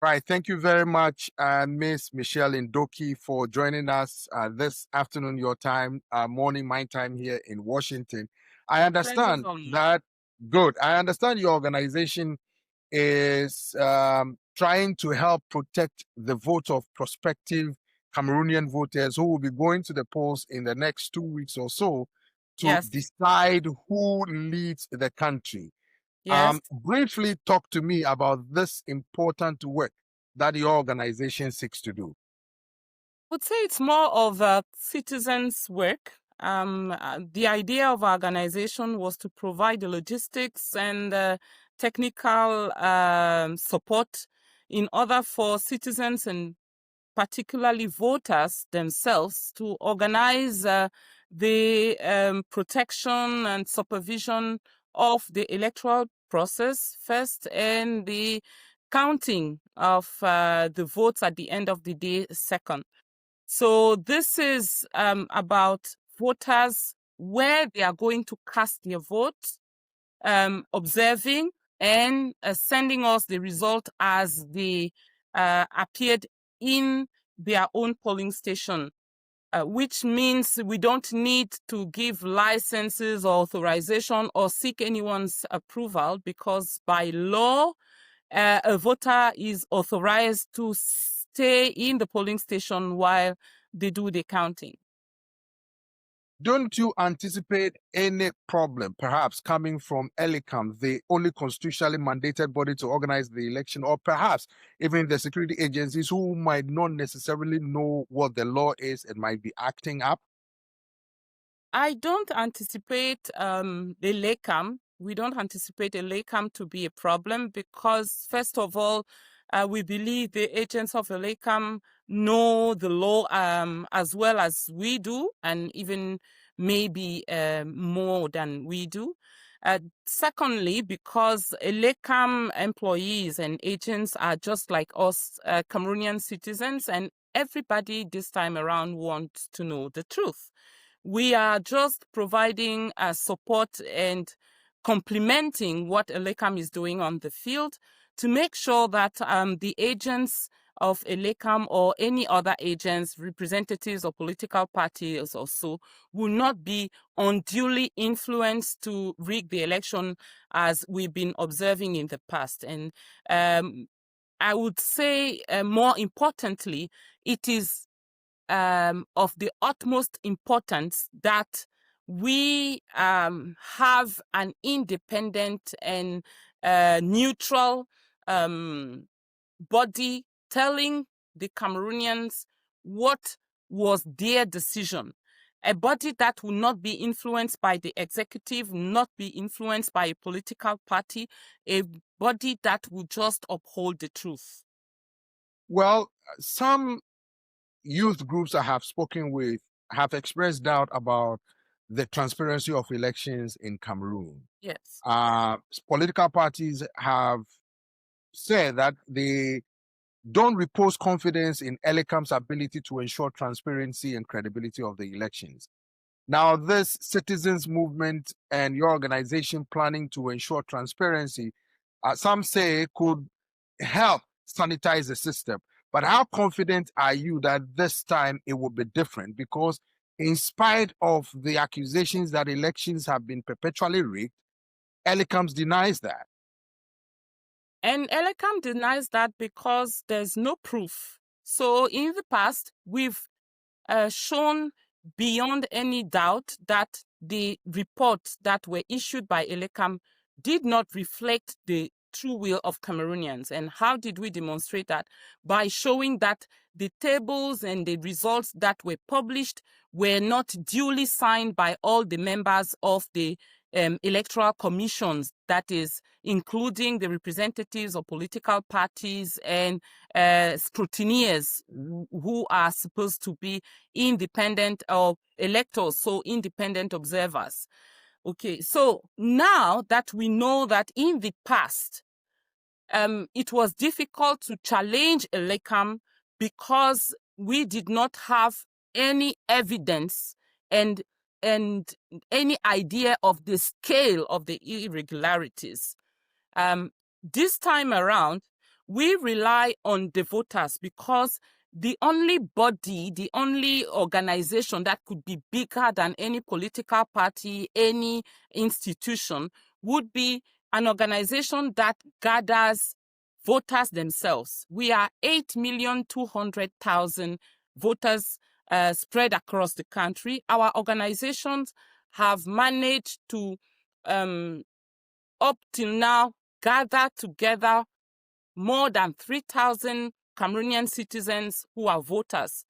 Right. Thank you very much, Miss Michèle Ndoki, for joining us this afternoon, your time, morning, my time here in Washington. I Pleasure's understand all mine. that, good. I understand your organization is trying to help protect the vote of prospective Cameroonian voters who will be going to the polls in the next 2 weeks or so to Yes, decide who leads the country. yes. Briefly talk to me about this important work that your organization seeks to do. I would say it's more of a citizens' work. The idea of our organization was to provide the logistics and technical support in order for citizens and particularly voters themselves to organize the protection and supervision of the electoral process first and the counting of the votes at the end of the day second. So this is about voters where they are going to cast their votes, observing and sending us the result as they appeared in their own polling station, which means we don't need to give licenses or authorization or seek anyone's approval because by law, a voter is authorized to stay in the polling station while they do the counting. Don't you anticipate any problem, perhaps coming from ELICAM, the only constitutionally mandated body to organize the election, or perhaps even the security agencies who might not necessarily know what the law is and might be acting up? I don't anticipate the LACAM. We don't anticipate a LACAM to be a problem because, first of all, we believe the agents of the LACAM know the law as well as we do, and even maybe more than we do. Secondly, because LACAM employees and agents are just like us, Cameroonian citizens, and everybody this time around wants to know the truth. We are just providing support and complementing what ELECAM is doing on the field to make sure that the agents of ELECAM or any other agents, representatives of political parties or so, will not be unduly influenced to rig the election as we've been observing in the past. And I would say more importantly, it is of the utmost importance that we have an independent and neutral body telling the Cameroonians what was their decision. A body that will not be influenced by the executive, not be influenced by a political party, a body that will just uphold the truth. Well, some youth groups I have spoken with have expressed doubt about the transparency of elections in Cameroon. Yes. Political parties have said that they don't repose confidence in ELECAM's ability to ensure transparency and credibility of the elections. Now, this citizens movement and your organization planning to ensure transparency, some say could help sanitize the system. But how confident are you that this time it will be different? Because in spite of the accusations that elections have been perpetually rigged, ELECAMS denies that. And Elecam denies that because there's no proof. So in the past, we've shown beyond any doubt that the reports that were issued by Elecam did not reflect the true will of Cameroonians. And how did we demonstrate that? By showing that the tables and the results that were published were not duly signed by all the members of the electoral commissions, that is, including the representatives of political parties and scrutineers who are supposed to be independent of electors, so independent observers. Okay, so now that we know that in the past, it was difficult to challenge Elecam because we did not have any evidence and any idea of the scale of the irregularities. This time around, we rely on the voters because the only body, the only organization that could be bigger than any political party, any institution, would be an organization that gathers voters themselves. We are 8,200,000 voters spread across the country. Our organizations have managed to, up till now, gather together more than 3,000 Cameroonian citizens who are voters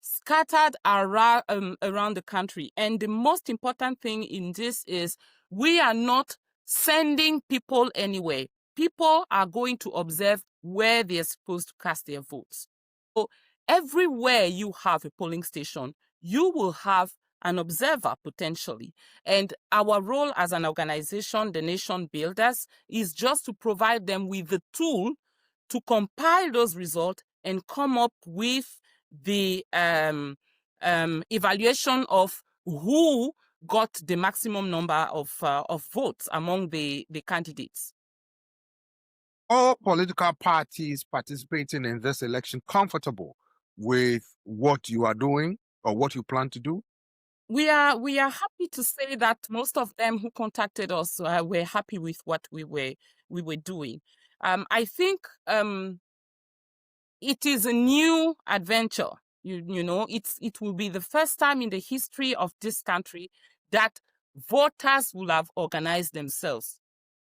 scattered around the country. And the most important thing in this is we are not sending people anywhere. People are going to observe where they're supposed to cast their votes. So everywhere you have a polling station, you will have an observer potentially. And our role as an organization, the Nation Builders, is just to provide them with the tool to compile those results and come up with the evaluation of who got the maximum number of votes among the candidates. All political parties participating in this election comfortable with what you are doing or what you plan to do? We are happy to say that most of them who contacted us were happy with what we were doing. I think it is a new adventure. You know, it will be the first time in the history of this country that voters will have organized themselves.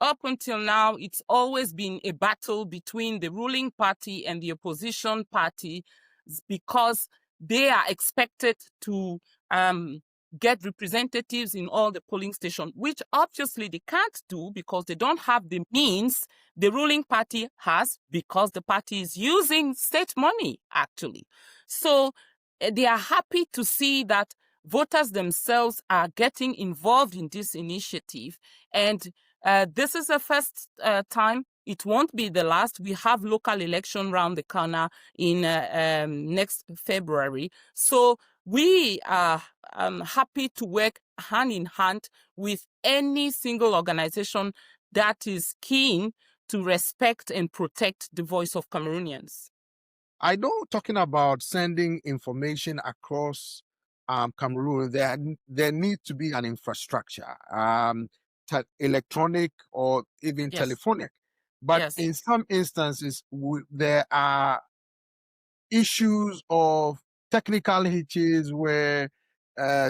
Up until now, it's always been a battle between the ruling party and the opposition party because they are expected to get representatives in all the polling stations, which obviously they can't do because they don't have the means the ruling party has because the party is using state money, actually. So they are happy to see that voters themselves are getting involved in this initiative. And this is the first time. It won't be the last. We have local election round the corner in next February. So we are happy to work hand in hand with any single organization that is keen to respect and protect the voice of Cameroonians. I know, talking about sending information across Cameroon, there needs to be an infrastructure, electronic or even Yes. telephonic. But Yes. in some instances, there are issues of technical hitches where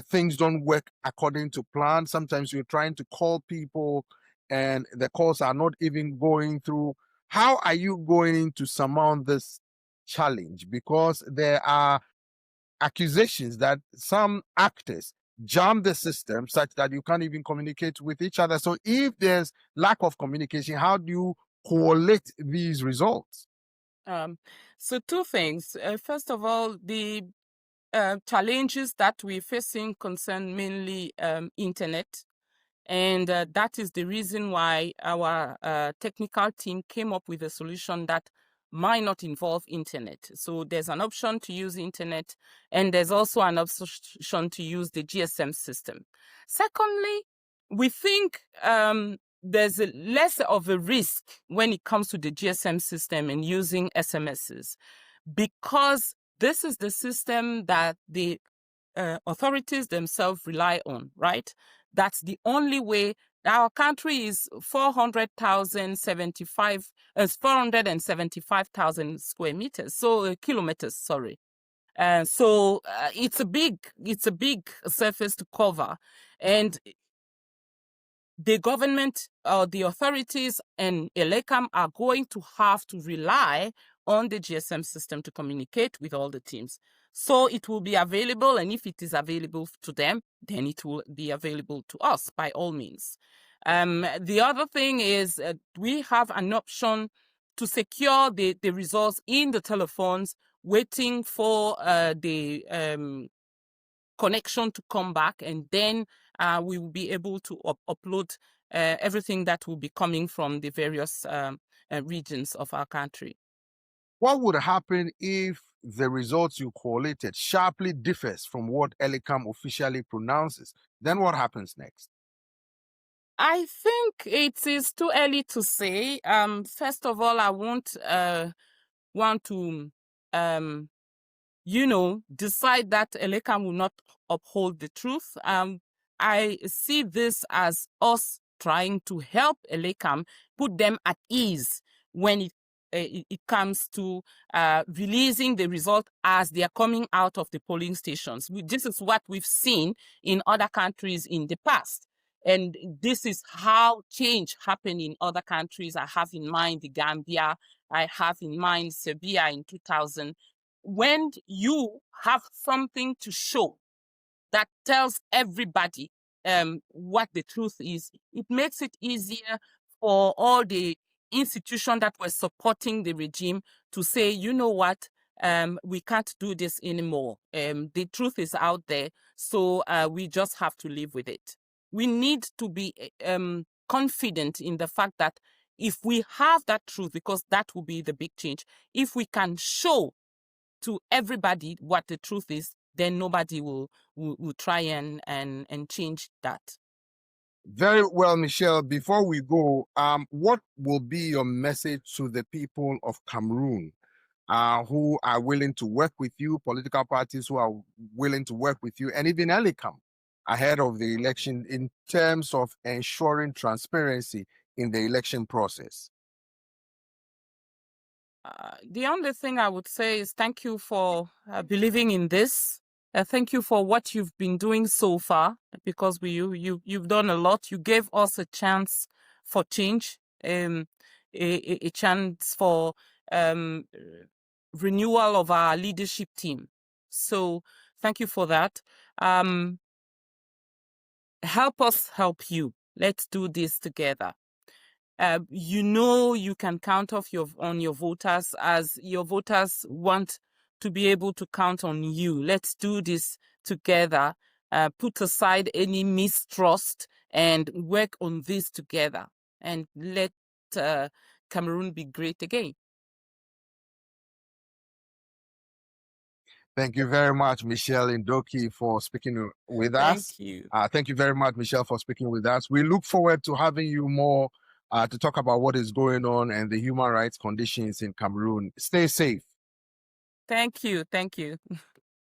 things don't work according to plan. Sometimes you're trying to call people and the calls are not even going through. How are you going to surmount this challenge? Because there are accusations that some actors jam the system such that you can't even communicate with each other. So if there's lack of communication, how do you collate these results? So two things. First of all, the challenges that we're facing concern mainly internet. And that is the reason why our technical team came up with a solution that might not involve internet. So there's an option to use internet, and there's also an option to use the GSM system. Secondly, we think there's less of a risk when it comes to the GSM system and using SMSs, because this is the system that the authorities themselves rely on, right? That's the only way. Our country is 475,000 square meters, so kilometers, sorry. So it's a big surface to cover, and the government or the authorities and ELECAM are going to have to rely on the GSM system to communicate with all the teams. So it will be available, and if it is available to them, then it will be available to us by all means. The other thing is we have an option to secure the results in the telephones, waiting for the connection to come back, and then we will be able to upload everything that will be coming from the various regions of our country. What would happen if the results you collated sharply differs from what ELECAM officially pronounces? Then what happens next? I think it is too early to say. First of all, I won't want to, decide that Elekam will not uphold the truth. I see this as us trying to help Elekam put them at ease when it comes to releasing the result as they are coming out of the polling stations. This is what we've seen in other countries in the past. And this is how change happened in other countries. I have in mind the Gambia. I have in mind Serbia in 2000. When you have something to show that tells everybody what the truth is, it makes it easier for all the institutions that were supporting the regime to say, you know what, we can't do this anymore. The truth is out there, so we just have to live with it. We need to be confident in the fact that if we have that truth, because that will be the big change, if we can show to everybody what the truth is, then nobody will try and change that. Very well, Michelle. Before we go, what will be your message to the people of Cameroon who are willing to work with you, political parties who are willing to work with you, and even Elikam ahead of the election in terms of ensuring transparency in the election process? The only thing I would say is thank you for believing in this. Thank you for what you've been doing so far, because you've done a lot. You gave us a chance for change, a chance for renewal of our leadership team. So thank you for that. Help us help you. Let's do this together. You can count on your voters, as your voters want to be able to count on you. Let's do this together. Put aside any mistrust and work on this together, and let Cameroon be great again. Thank you very much, Michèle Ndoki, for speaking with us. Thank you. Thank you very much, Michelle, for speaking with us. We look forward to having you more to talk about what is going on and the human rights conditions in Cameroon. Stay safe. Thank you. Thank you.